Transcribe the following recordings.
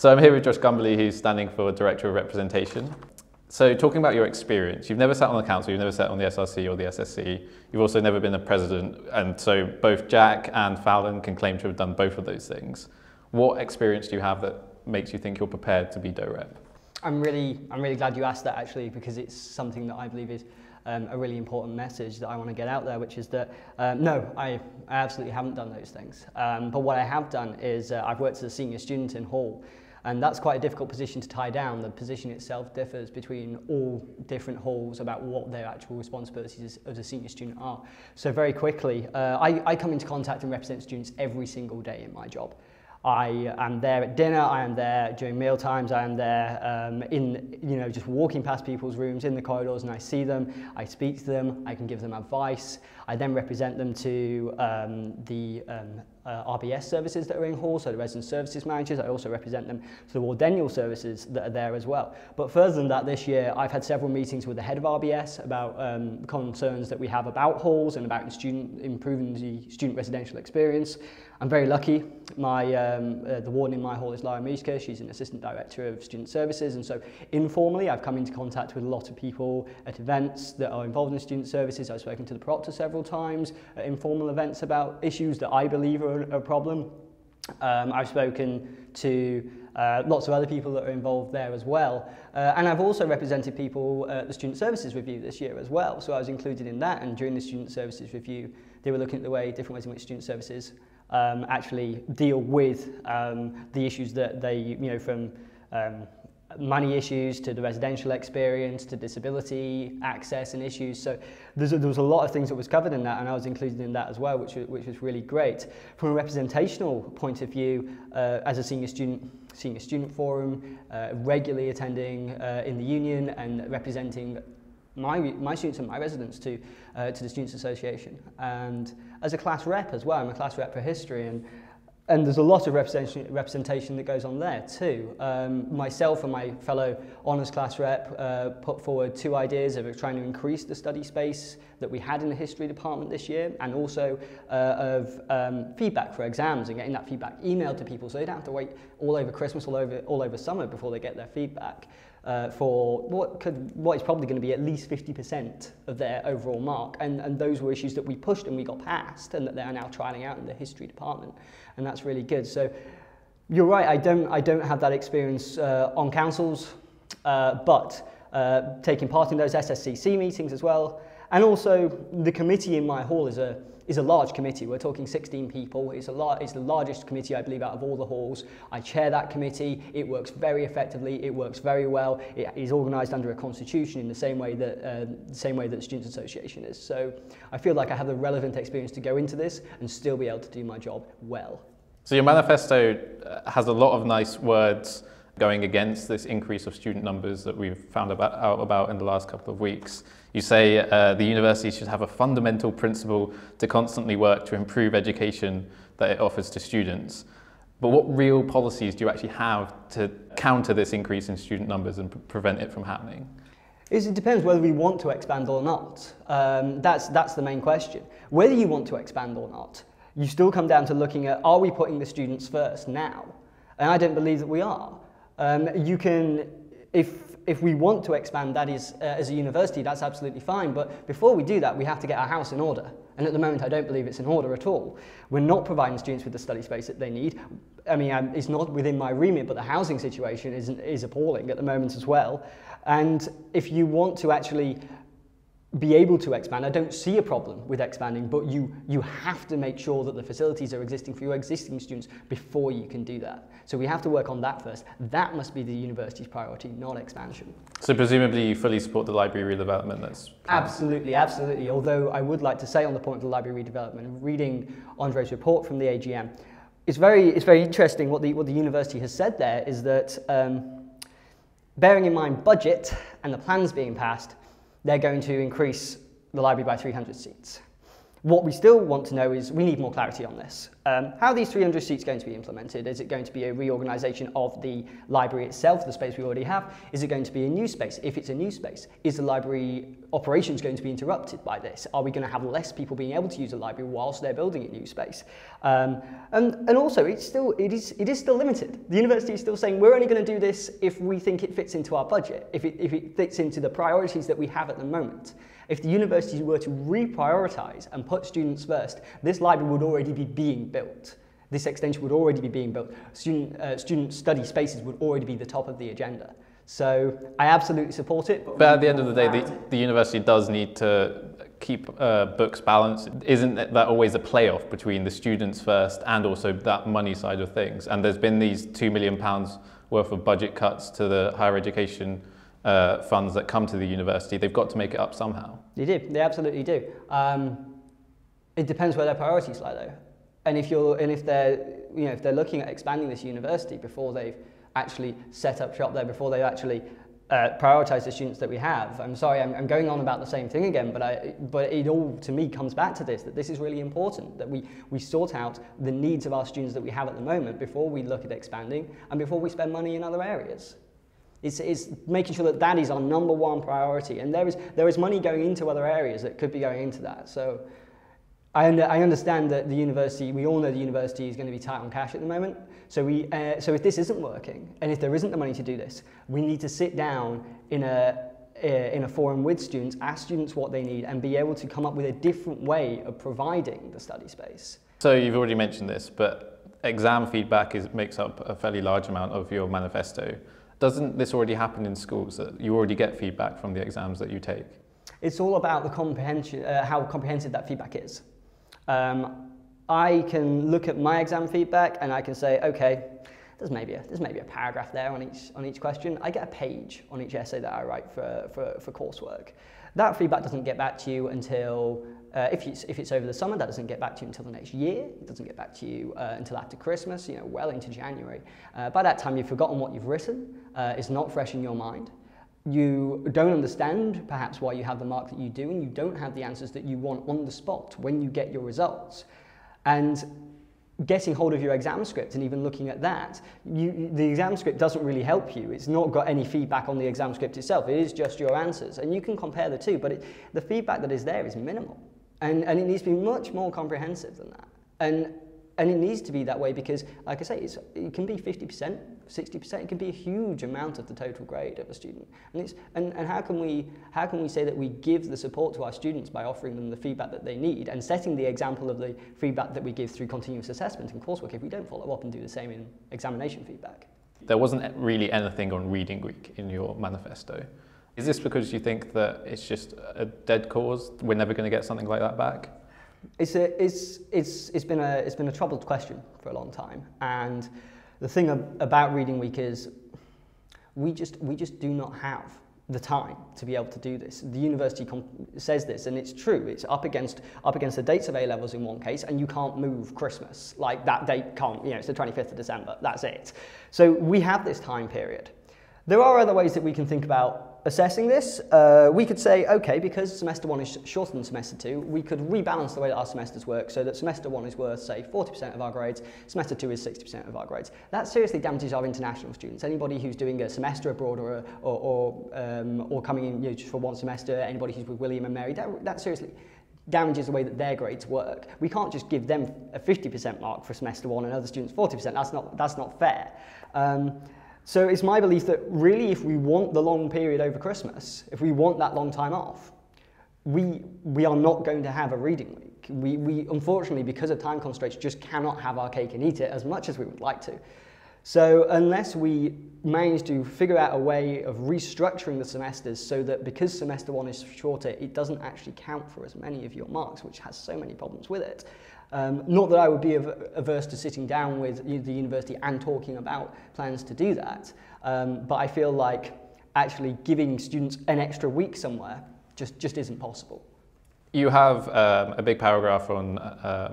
So I'm here with Josh Gumbley, who's standing for Director of Representation. So talking about your experience, you've never sat on the council, you've never sat on the SRC or the SSC, you've also never been a president, and so both Jack and Fallon can claim to have done both of those things. What experience do you have that makes you think you're prepared to be DoRep? I'm really glad you asked that, actually, because it's something that I believe is a really important message that I want to get out there, which is that no, I absolutely haven't done those things. But what I have done is I've worked as a senior student in Hall, and that's quite a difficult position to tie down. The position itself differs between all different halls about what their actual responsibilities as a senior student are. So very quickly, I come into contact and represent students every single day in my job. I am there at dinner, I am there during meal times, I am there just walking past people's rooms in the corridors, and I see them, I speak to them, I can give them advice. I then represent them to the RBS services that are in Hall, so the resident services managers. I also represent them to the wardenial services that are there as well. But further than that, this year I've had several meetings with the head of RBS about concerns that we have about halls and about improving the student residential experience. I'm very lucky. The warden in my hall is Lara Mishka. She's an assistant director of student services, and so informally I've come into contact with a lot of people at events that are involved in student services. I've spoken to the proctor several times at informal events about issues that I believe are a problem. I've spoken to lots of other people that are involved there as well, and I've also represented people at the Student Services Review this year as well, so I was included in that. And during the Student Services Review they were looking at different ways in which student services actually deal with the issues that they, from money issues to the residential experience to disability access and issues. So there was a lot of things that was covered in that, and I was included in that as well, which was really great. From a representational point of view, as a senior student forum, regularly attending in the union and representing my students and my residents to the Students' Association, and as a class rep as well. I'm a class rep for history, and there's a lot of representation that goes on there too. Myself and my fellow honours class rep put forward two ideas of trying to increase the study space that we had in the history department this year, and also of feedback for exams and getting that feedback emailed to people so they don't have to wait all over Christmas, all over summer before they get their feedback. For what is probably going to be at least 50% of their overall mark, and those were issues that we pushed and we got passed, and that they are now trialling out in the history department, and that's really good. So you're right, I don't have that experience on councils, but taking part in those SSCC meetings as well, and also the committee in my hall is a large committee. We're talking 16 people. It's the largest committee, I believe, out of all the halls. I chair that committee. It works very effectively. It works very well. It is organised under a constitution in the same way that the Students' Association is. So I feel like I have the relevant experience to go into this and still be able to do my job well. So your manifesto has a lot of nice words going against this increase of student numbers that we've found out about in the last couple of weeks. You say the university should have a fundamental principle to constantly work to improve education that it offers to students. But what real policies do you actually have to counter this increase in student numbers and prevent it from happening? It depends whether we want to expand or not. That's the main question. Whether you want to expand or not, you still come down to looking at, are we putting the students first now? And I don't believe that we are. If we want to expand, that is, as a university, that's absolutely fine. But before we do that, we have to get our house in order. And at the moment, I don't believe it's in order at all. We're not providing students with the study space that they need. I mean, it's not within my remit, but the housing situation is appalling at the moment as well. And if you want to actually be able to expand, I don't see a problem with expanding, but you have to make sure that the facilities are existing for your existing students before you can do that. So we have to work on that first. That must be the university's priority, not expansion. So presumably you fully support the library redevelopment that's... Absolutely, absolutely. Although I would like to say on the point of the library redevelopment, reading Andre's report from the AGM, it's very interesting what the university has said there is that bearing in mind budget and the plans being passed, they're going to increase the library by 300 seats. What we still want to know is we need more clarity on this. How are these 300 seats going to be implemented? Is it going to be a reorganisation of the library itself, the space we already have? Is it going to be a new space? If it's a new space, is the library operations going to be interrupted by this? Are we going to have less people being able to use the library whilst they're building a new space? And also, it is still limited. The university is still saying we're only going to do this if we think it fits into our budget, if it fits into the priorities that we have at the moment. If the universities were to reprioritise and put students first, this library would already be being built. This extension would already be being built. Student study spaces would already be the top of the agenda. So I absolutely support it. But at the end of the day, the university does need to keep books balanced. Isn't that always a playoff between the students first and also that money side of things? And there's been these £2 million worth of budget cuts to the higher education funds that come to the university. They've got to make it up somehow. They do. They absolutely do. It depends where their priorities lie, though. And if they're looking at expanding this university before they've actually set up shop there, before they actually prioritise the students that we have. I'm sorry, I'm going on about the same thing again, but it all to me comes back to this, that this is really important, that we sort out the needs of our students that we have at the moment before we look at expanding and before we spend money in other areas. It's making sure that is our number one priority, and there is money going into other areas that could be going into that. So I understand that the university, we all know the university is going to be tight on cash at the moment. So if this isn't working, and if there isn't the money to do this, we need to sit down in a forum with students, ask students what they need, and be able to come up with a different way of providing the study space. So you've already mentioned this, but exam feedback makes up a fairly large amount of your manifesto. Doesn't this already happen in schools, that you already get feedback from the exams that you take? It's all about the comprehension, how comprehensive that feedback is. I can look at my exam feedback and I can say, okay, there's maybe a paragraph there on each question. I get a page on each essay that I write for coursework. That feedback doesn't get back to you until, if it's over the summer, that doesn't get back to you until the next year. It doesn't get back to you until after Christmas, well into January. By that time, you've forgotten what you've written. It's not fresh in your mind. You don't understand perhaps why you have the mark that you do, and you don't have the answers that you want on the spot when you get your results. And getting hold of your exam script and even looking at that, the exam script doesn't really help you. It's not got any feedback on the exam script itself. It is just your answers. And you can compare the two, but the feedback that is there is minimal. And it needs to be much more comprehensive than that. And it needs to be that way because, like I say, it can be 50%, 60%. It can be a huge amount of the total grade of a student. And how can we say that we give the support to our students by offering them the feedback that they need and setting the example of the feedback that we give through continuous assessment and coursework if we don't follow up and do the same in examination feedback? There wasn't really anything on Reading Week in your manifesto. Is this because you think that it's just a dead cause? We're never going to get something like that back? It's been a troubled question for a long time, and the thing about Reading Week is we just do not have the time to be able to do this. The university says this, and it's true. It's up against the dates of A-levels in one case, and you can't move Christmas. Like that date can't, it's the 25th of December. That's it. So we have this time period. There are other ways that we can think about assessing this. We could say, okay, because semester one is shorter than semester two, we could rebalance the way that our semesters work so that semester one is worth, say, 40% of our grades, semester two is 60% of our grades. That seriously damages our international students. Anybody who's doing a semester abroad or coming in just for one semester, anybody who's with William and Mary, that seriously damages the way that their grades work. We can't just give them a 50% mark for semester one and other students 40%. That's not fair. So it's my belief that really if we want the long period over Christmas, if we want that long time off, we are not going to have a reading week. We unfortunately, because of time constraints, just cannot have our cake and eat it as much as we would like to. So unless we manage to figure out a way of restructuring the semesters so that because semester one is shorter, it doesn't actually count for as many of your marks, which has so many problems with it. Not that I would be averse to sitting down with the university and talking about plans to do that, but I feel like actually giving students an extra week somewhere just isn't possible. You have a big paragraph on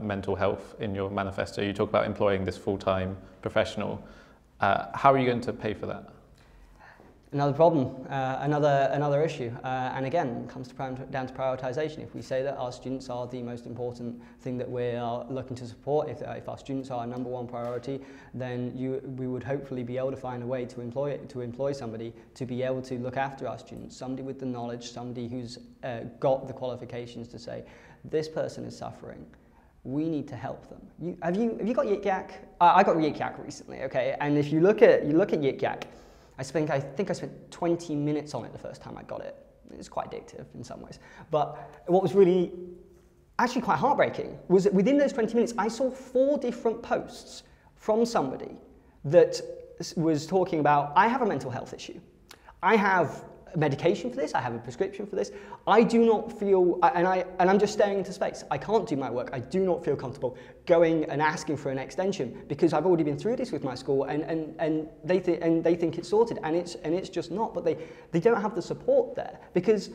mental health in your manifesto. You talk about employing this full-time professional. How are you going to pay for that? Another problem, another issue, and again, it comes down to prioritisation. If we say that our students are the most important thing that we are looking to support, if our students are our number one priority, then we would hopefully be able to find a way to employ somebody to be able to look after our students, somebody with the knowledge, somebody who's got the qualifications to say, this person is suffering. We need to help them. Have you got Yik Yak? I got Yik Yak recently, okay, and if you look at Yik Yak, I think I spent 20 minutes on it the first time I got it. It's quite addictive in some ways. But what was really actually quite heartbreaking was that within those 20 minutes, I saw 4 different posts from somebody that was talking about, I have a mental health issue. I have medication for this, I have a prescription for this. I do not feel, and I'm just staring into space. I can't do my work. I do not feel comfortable going and asking for an extension because I've already been through this with my school and they think it's sorted, and it's just not. But they don't have the support there, because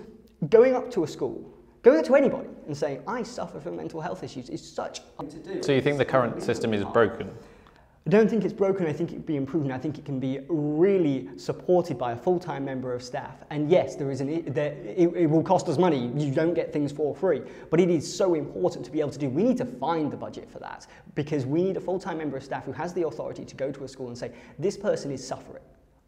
going up to a school, going up to anybody and saying, I suffer from mental health issues is such a to do. So you think the current system is broken? I don't think it's broken. I think it can be improved. I think it can be really supported by a full-time member of staff. And yes, it will cost us money. You don't get things for free, but it is so important to be able to do. We need to find the budget for that, because we need a full-time member of staff who has the authority to go to a school and say, this person is suffering.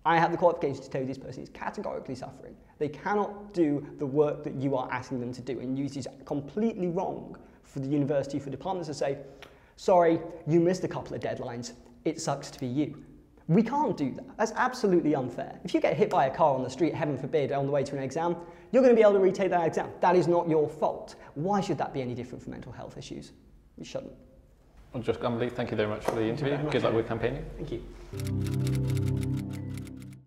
I have the qualifications to tell you this person is categorically suffering. They cannot do the work that you are asking them to do, and it is completely wrong for the university, for departments to say, sorry, you missed a couple of deadlines. It sucks to be you. We can't do that. That's absolutely unfair. If you get hit by a car on the street, heaven forbid, on the way to an exam, you're going to be able to retake that exam. That is not your fault. Why should that be any different from mental health issues? It shouldn't. Well, Josh Gumbley, thank you very much for the interview. Good luck with campaigning. Thank you.